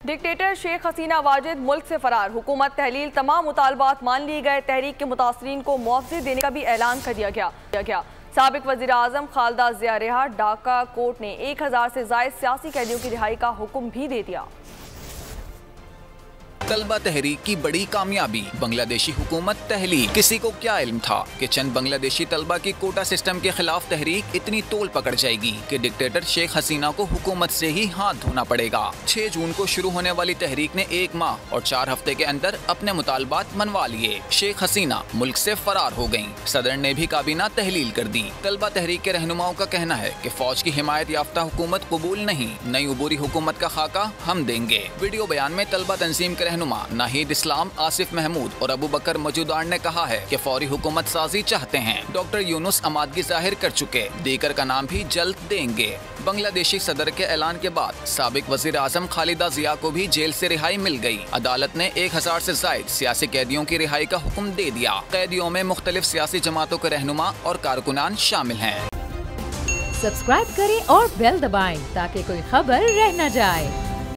Dictator Sheikh Hasina Wajid मुल्क से फरार। हुकूमत तहलील तमाम मुतालबात मान लिए गए। तहरीक के मुतासरीन को मुआवजे देने का भी ऐलान कर दिया गया। साबिक वज़ीर आज़म खालिदा ज़िया रिहा। ढाका कोर्ट ने 1000 से ज़ायद सियासी कैदियों की रिहाई का हुक्म भी दे दिया। तलबा तहरीक की बड़ी कामयाबी, बांग्लादेशी हुकूमत तहलील। किसी को क्या इल्म था कि चंद बांग्लादेशी तलबा की कोटा सिस्टम के खिलाफ तहरीक इतनी तोल पकड़ जाएगी कि डिक्टेटर शेख हसीना को हुकूमत से ही हाथ धोना पड़ेगा। 6 जून को शुरू होने वाली तहरीक ने 1 माह और 4 हफ्ते के अंदर अपने मुतालबात मनवा लिए। शेख हसीना मुल्क से फरार हो गयी। सदर ने भी काबीना तहलील कर दी। तलबा तहरीक के रहनुमाओं का कहना है कि फौज की हिमायत याफ्ता हुकूमत कबूल नहीं, नई उबूरी हुकूमत का खाका हम देंगे। वीडियो बयान में तलबा तंजीम के रहनुमा नाहिद इस्लाम, आसिफ महमूद और अबू बकर मौजूदार ने कहा है कि फौरी हुकूमत साजी चाहते हैं। डॉक्टर यूनुस आमादगी जाहिर कर चुके, दीकर का नाम भी जल्द देंगे। बांग्लादेशी सदर के ऐलान के बाद साबिक वजीर आजम खालिदा जिया को भी जेल से रिहाई मिल गई। अदालत ने 1000 से जायद सियासी कैदियों की रिहाई का हुक्म दे दिया। कैदियों में मुख्तलिफ सियासी जमातों के रहनुमा और कारकुनान शामिल हैं। सब्सक्राइब करें और बेल दबाएं ताकि कोई खबर रह न जाए।